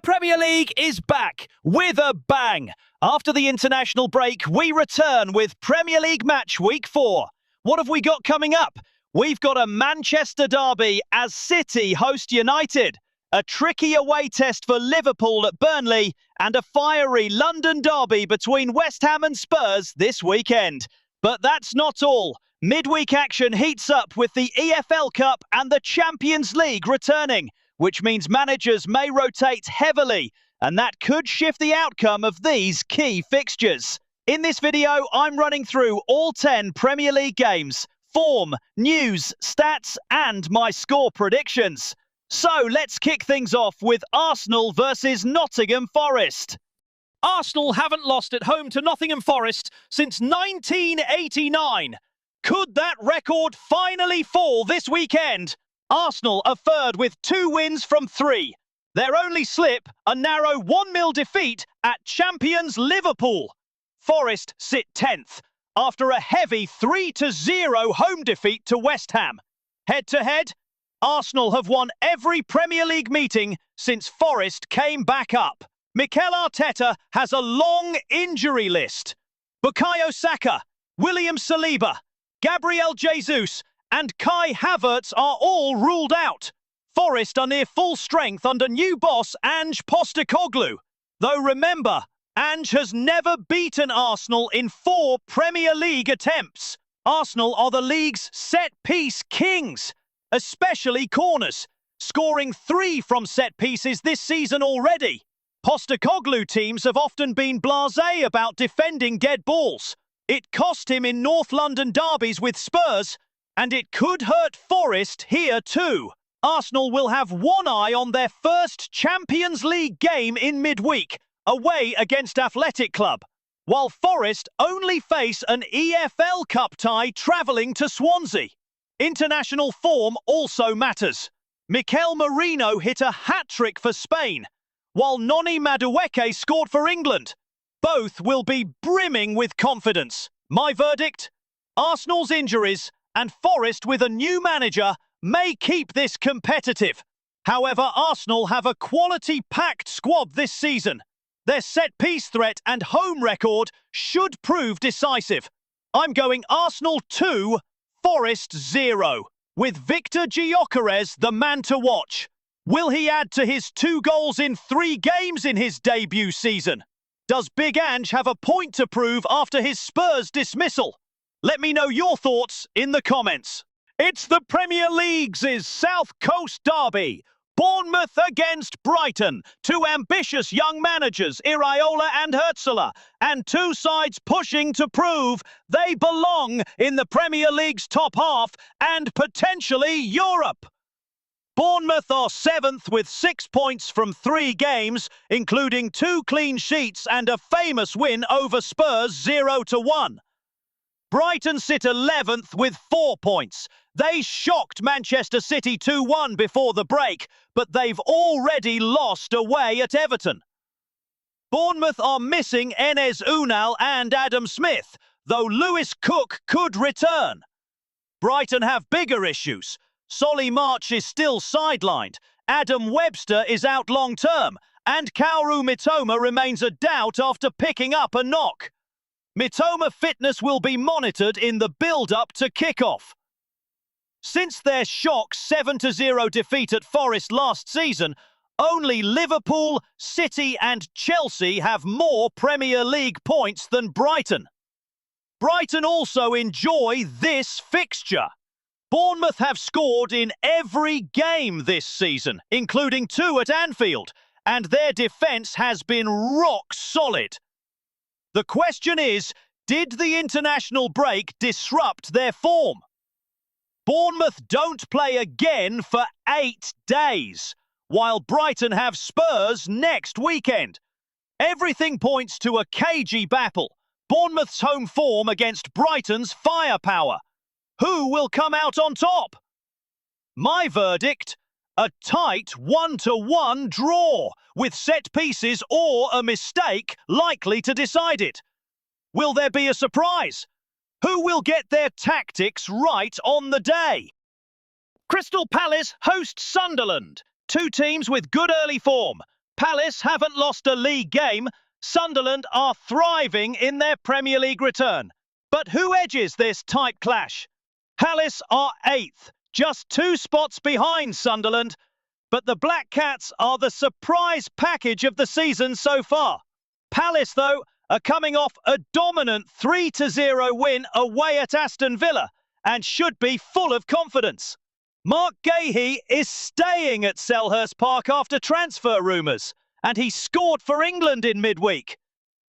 Premier League is back with a bang. After the international break, we return with Premier League match week 4. What have we got coming up? We've got a Manchester derby as City host United, a tricky away test for Liverpool at Burnley, and a fiery London derby between West Ham and Spurs this weekend. But that's not all. Midweek action heats up with the EPL Cup and the Champions League returning, which means managers may rotate heavily, and that could shift the outcome of these key fixtures. In this video, I'm running through all 10 Premier League games, form, news, stats, and my score predictions. So let's kick things off with Arsenal versus Nottingham Forest. Arsenal haven't lost at home to Nottingham Forest since 1989. Could that record finally fall this weekend? Arsenal are third with 2 wins from 3. Their only slip, a narrow 1-0 defeat at champions Liverpool. Forest sit 10th after a heavy 3-0 home defeat to West Ham. Head-to-head, Arsenal have won every Premier League meeting since Forest came back up. Mikel Arteta has a long injury list. Bukayo Saka, William Saliba, Gabriel Jesus and Kai Havertz are all ruled out. Forest are near full strength under new boss Ange Postecoglou. Though remember, Ange has never beaten Arsenal in 4 Premier League attempts. Arsenal are the league's set-piece kings, especially corners, scoring 3 from set pieces this season already. Postecoglou teams have often been blasé about defending dead balls. It cost him in North London derbies with Spurs, and it could hurt Forest here too. Arsenal will have one eye on their first Champions League game in midweek, away against Athletic Club, while Forest only face an EPL Cup tie travelling to Swansea. International form also matters. Mikel Merino hit a hat-trick for Spain, while Noni Madueke scored for England. Both will be brimming with confidence. My verdict? Arsenal's injuries and Forest with a new manager may keep this competitive. However, Arsenal have a quality-packed squad this season. Their set-piece threat and home record should prove decisive. I'm going Arsenal 2, Forest 0, with Victor Gyökeres the man to watch. Will he add to his 2 goals in 3 games in his debut season? Does Big Ange have a point to prove after his Spurs dismissal? Let me know your thoughts in the comments. It's the Premier League's South Coast derby. Bournemouth against Brighton. 2 ambitious young managers, Iraola and Hertzler, and 2 sides pushing to prove they belong in the Premier League's top half and potentially Europe. Bournemouth are 7th with 6 points from 3 games, including 2 clean sheets and a famous win over Spurs 0-1. Brighton sit 11th with 4 points. They shocked Manchester City 2-1 before the break, but they've already lost away at Everton. Bournemouth are missing Enes Unal and Adam Smith, though Lewis Cook could return. Brighton have bigger issues. Solly March is still sidelined, Adam Webster is out long-term, and Kaoru Mitoma remains a doubt after picking up a knock. Mitoma fitness will be monitored in the build-up to kick-off. Since their shock 7-0 defeat at Forest last season, only Liverpool, City and Chelsea have more Premier League points than Brighton. Brighton also enjoy this fixture. Bournemouth have scored in every game this season, including 2 at Anfield, and their defence has been rock solid. The question is, did the international break disrupt their form? Bournemouth don't play again for 8 days, while Brighton have Spurs next weekend. Everything points to a cagey battle. Bournemouth's home form against Brighton's firepower. Who will come out on top? My verdict? A tight 1-1 draw, with set pieces or a mistake likely to decide it. Will there be a surprise? Who will get their tactics right on the day? Crystal Palace host Sunderland. 2 teams with good early form. Palace haven't lost a league game. Sunderland are thriving in their Premier League return. But who edges this tight clash? Palace are 8th, just 2 spots behind Sunderland. But the Black Cats are the surprise package of the season so far. Palace, though, are coming off a dominant 3-0 win away at Aston Villa and should be full of confidence. Mark Gahey is staying at Selhurst Park after transfer rumours, and he scored for England in midweek.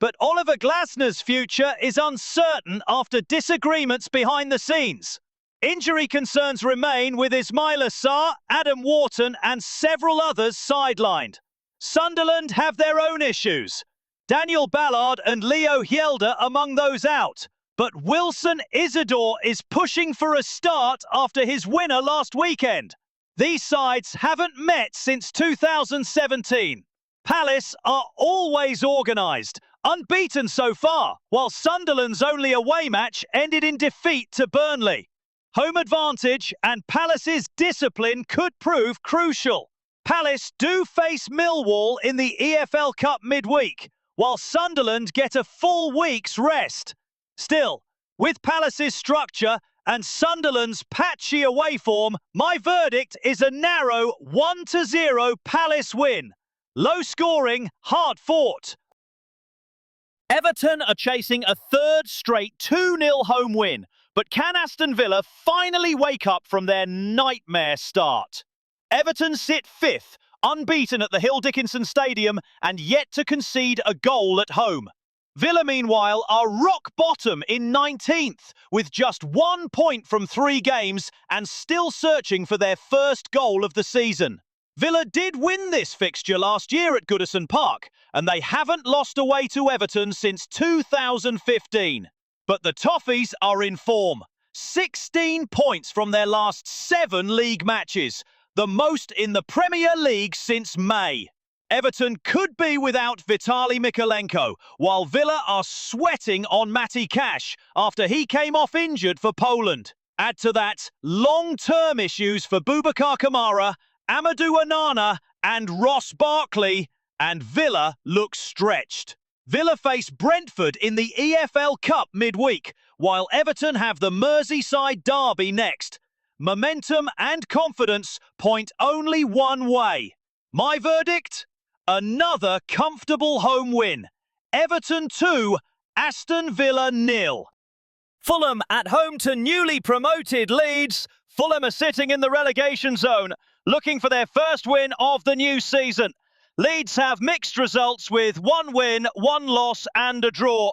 But Oliver Glasner's future is uncertain after disagreements behind the scenes. Injury concerns remain with Ismaila Sarr, Adam Wharton and several others sidelined. Sunderland have their own issues. Daniel Ballard and Leo Hjelde among those out. But Wilson Isidore is pushing for a start after his winner last weekend. These sides haven't met since 2017. Palace are always organised, unbeaten so far, while Sunderland's only away match ended in defeat to Burnley. Home advantage and Palace's discipline could prove crucial. Palace do face Millwall in the EFL Cup midweek, while Sunderland get a full week's rest. Still, with Palace's structure and Sunderland's patchy away form, my verdict is a narrow 1-0 Palace win. Low scoring, hard fought. Everton are chasing a third straight 2-0 home win, but can Aston Villa finally wake up from their nightmare start? Everton sit 5th, unbeaten at the Hill Dickinson Stadium and yet to concede a goal at home. Villa, meanwhile, are rock bottom in 19th, with just 1 point from 3 games and still searching for their first goal of the season. Villa did win this fixture last year at Goodison Park, and they haven't lost away to Everton since 2015. But the Toffees are in form. 16 points from their last 7 league matches, the most in the Premier League since May. Everton could be without Vitali Mykolenko, while Villa are sweating on Matty Cash after he came off injured for Poland. Add to that long-term issues for Boubacar Kamara, Amadou Onana and Ross Barkley, and Villa looks stretched. Villa face Brentford in the EFL Cup midweek, while Everton have the Merseyside derby next. Momentum and confidence point only one way. My verdict? Another comfortable home win. Everton 2, Aston Villa 0. Fulham at home to newly promoted Leeds. Fulham are sitting in the relegation zone, looking for their first win of the new season. Leeds have mixed results with 1 win, 1 loss and a draw.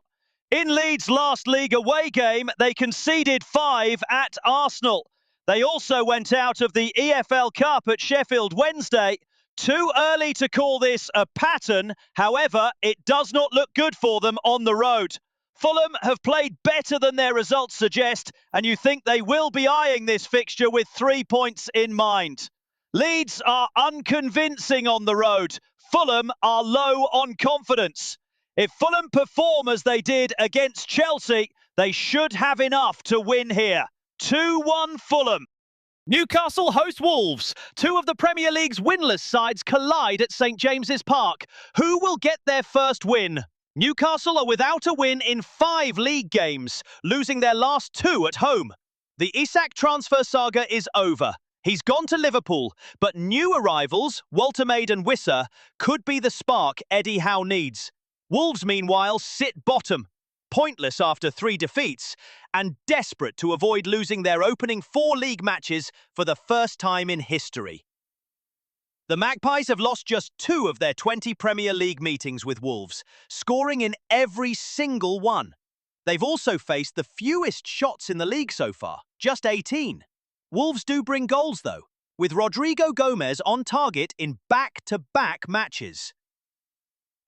In Leeds' last league away game, they conceded 5 at Arsenal. They also went out of the EFL Cup at Sheffield Wednesday. Too early to call this a pattern, however, it does not look good for them on the road. Fulham have played better than their results suggest, and you think they will be eyeing this fixture with 3 points in mind. Leeds are unconvincing on the road. Fulham are low on confidence. If Fulham perform as they did against Chelsea, they should have enough to win here. 2-1 Fulham. Newcastle host Wolves. 2 of the Premier League's winless sides collide at St James's Park. Who will get their first win? Newcastle are without a win in 5 league games, losing their last 2 at home. The Isak transfer saga is over. He's gone to Liverpool, but new arrivals, Walter Maid and Wissa, could be the spark Eddie Howe needs. Wolves, meanwhile, sit bottom, pointless after 3 defeats, and desperate to avoid losing their opening 4 league matches for the first time in history. The Magpies have lost just 2 of their 20 Premier League meetings with Wolves, scoring in every single one. They've also faced the fewest shots in the league so far, just 18. Wolves do bring goals, though, with Rodrigo Gomez on target in back-to-back matches.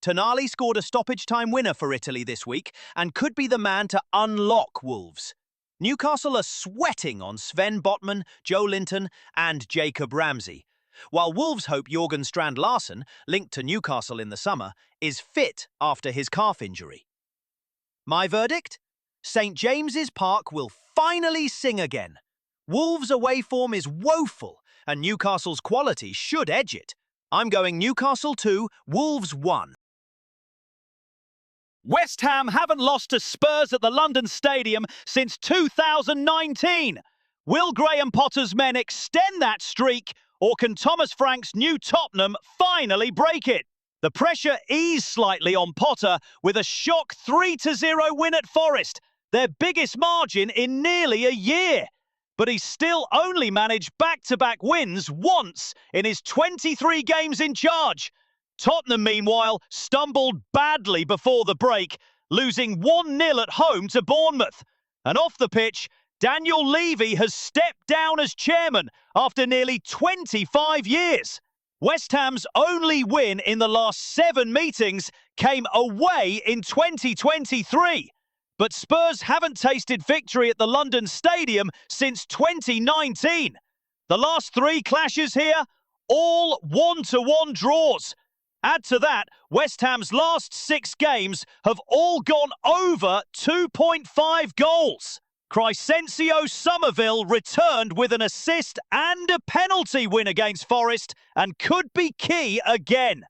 Tonali scored a stoppage-time winner for Italy this week and could be the man to unlock Wolves. Newcastle are sweating on Sven Botman, Joe Linton and Jacob Ramsey, while Wolves hope Jorgen Strand Larsen, linked to Newcastle in the summer, is fit after his calf injury. My verdict? St James's Park will finally sing again. Wolves' away form is woeful, and Newcastle's quality should edge it. I'm going Newcastle 2, Wolves 1. West Ham haven't lost to Spurs at the London Stadium since 2019. Will Graham Potter's men extend that streak, or can Thomas Frank's new Tottenham finally break it? The pressure eased slightly on Potter with a shock 3-0 win at Forest, their biggest margin in nearly a year. But he's still only managed back-to-back wins once in his 23 games in charge. Tottenham, meanwhile, stumbled badly before the break, losing 1-0 at home to Bournemouth. And off the pitch, Daniel Levy has stepped down as chairman after nearly 25 years. West Ham's only win in the last 7 meetings came away in 2023. But Spurs haven't tasted victory at the London Stadium since 2019. The last 3 clashes here, all 1-1 draws. Add to that, West Ham's last 6 games have all gone over 2.5 goals. Crescencio Somerville returned with an assist and a penalty win against Forest and could be key again.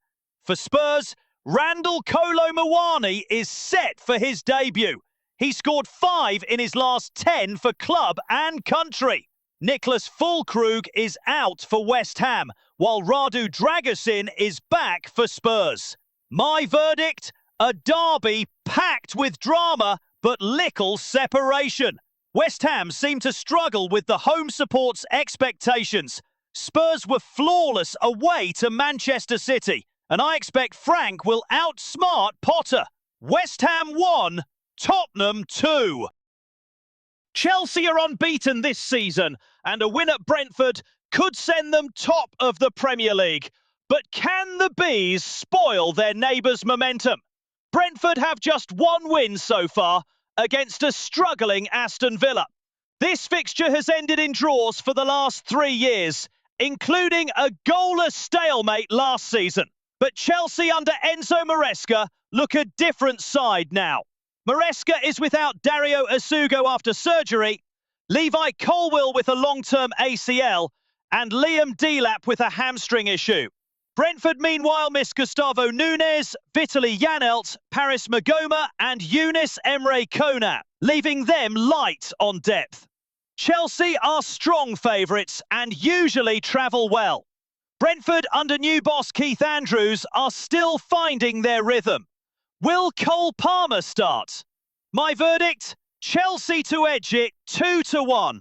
For Spurs, Randall Kolo Muani is set for his debut. He scored 5 in his last 10 for club and country. Nicholas Füllkrug is out for West Ham, while Radu Dragusin is back for Spurs. My verdict? A derby packed with drama, but little separation. West Ham seemed to struggle with the home support's expectations. Spurs were flawless away to Manchester City, and I expect Frank will outsmart Potter. West Ham 1, Tottenham 2. Chelsea are unbeaten this season, and a win at Brentford could send them top of the Premier League. But can the Bees spoil their neighbours' momentum? Brentford have just 1 win so far against a struggling Aston Villa. This fixture has ended in draws for the last 3 years, including a goalless stalemate last season. But Chelsea under Enzo Maresca look a different side now. Maresca is without Dario Asugo after surgery, Levi Colwill with a long-term ACL, and Liam Delap with a hamstring issue. Brentford, meanwhile, miss Gustavo Nunes, Vitaly Janelt, Paris Magoma, and Younes Emre Kona, leaving them light on depth. Chelsea are strong favourites and usually travel well. Brentford, under new boss Keith Andrews, are still finding their rhythm. Will Cole Palmer start? My verdict? Chelsea to edge it 2-1.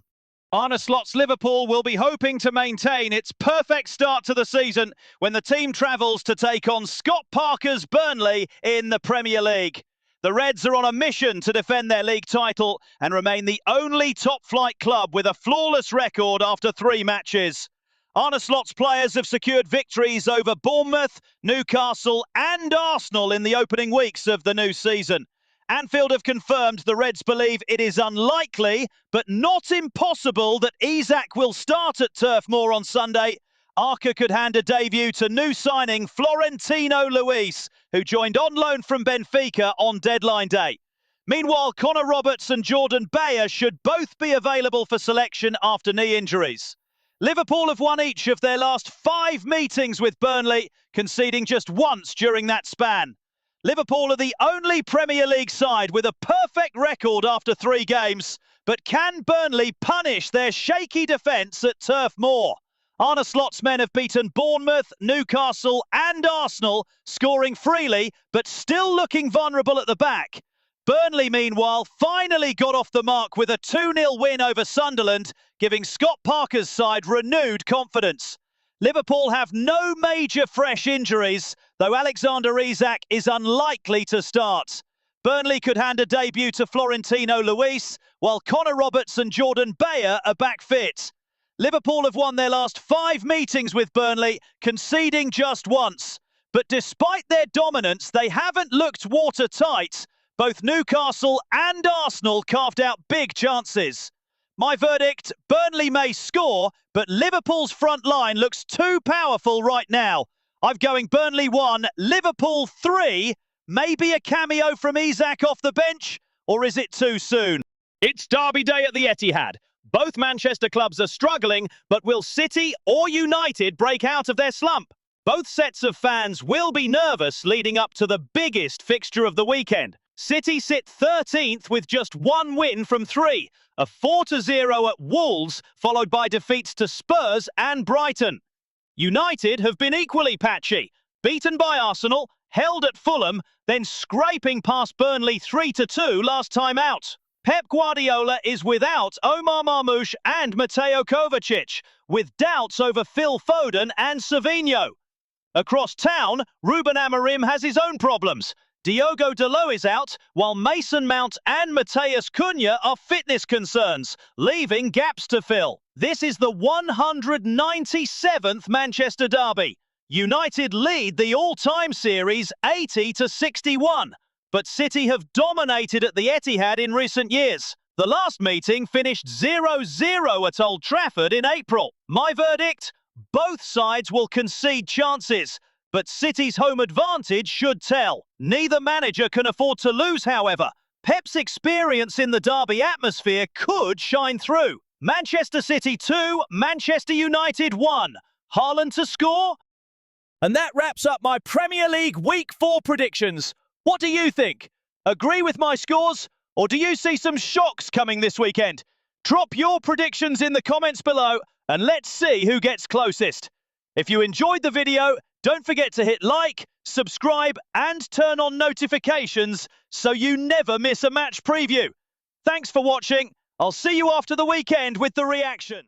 Arne Slot's Liverpool will be hoping to maintain its perfect start to the season when the team travels to take on Scott Parker's Burnley in the Premier League. The Reds are on a mission to defend their league title and remain the only top-flight club with a flawless record after 3 matches. Arne Slot's players have secured victories over Bournemouth, Newcastle and Arsenal in the opening weeks of the new season. Anfield have confirmed the Reds believe it is unlikely, but not impossible, that Isak will start at Turf Moor on Sunday. Arca could hand a debut to new signing Florentino Luis, who joined on loan from Benfica on deadline day. Meanwhile, Connor Roberts and Jordan Bayer should both be available for selection after knee injuries. Liverpool have won each of their last 5 meetings with Burnley, conceding just once during that span. Liverpool are the only Premier League side with a perfect record after 3 games. But can Burnley punish their shaky defence at Turf Moor? Arne Slot's men have beaten Bournemouth, Newcastle and Arsenal, scoring freely but still looking vulnerable at the back. Burnley, meanwhile, finally got off the mark with a 2-0 win over Sunderland, giving Scott Parker's side renewed confidence. Liverpool have no major fresh injuries, though Alexander Isak is unlikely to start. Burnley could hand a debut to Florentino Luis, while Connor Roberts and Jordan Bayer are back fit. Liverpool have won their last 5 meetings with Burnley, conceding just once. But despite their dominance, they haven't looked watertight. Both Newcastle and Arsenal carved out big chances. My verdict, Burnley may score, but Liverpool's front line looks too powerful right now. I'm going Burnley 1, Liverpool 3. Maybe a cameo from Isak off the bench? Or is it too soon? It's Derby Day at the Etihad. Both Manchester clubs are struggling, but will City or United break out of their slump? Both sets of fans will be nervous leading up to the biggest fixture of the weekend. City sit 13th with just one win from 3, a 4-0 at Wolves, followed by defeats to Spurs and Brighton. United have been equally patchy, beaten by Arsenal, held at Fulham, then scraping past Burnley 3-2 last time out. Pep Guardiola is without Omar Marmoush and Mateo Kovacic, with doubts over Phil Foden and Savinho. Across town, Ruben Amorim has his own problems. Diogo Dalot is out, while Mason Mount and Matheus Cunha are fitness concerns, leaving gaps to fill. This is the 197th Manchester derby. United lead the all-time series 80-61, but City have dominated at the Etihad in recent years. The last meeting finished 0-0 at Old Trafford in April. My verdict? Both sides will concede chances, but City's home advantage should tell. Neither manager can afford to lose, however. Pep's experience in the derby atmosphere could shine through. Manchester City 2, Manchester United 1. Haaland to score? And that wraps up my Premier League Week 4 predictions. What do you think? Agree with my scores? Or do you see some shocks coming this weekend? Drop your predictions in the comments below and let's see who gets closest. If you enjoyed the video, don't forget to hit like, subscribe and turn on notifications so you never miss a match preview. Thanks for watching. I'll see you after the weekend with the reaction.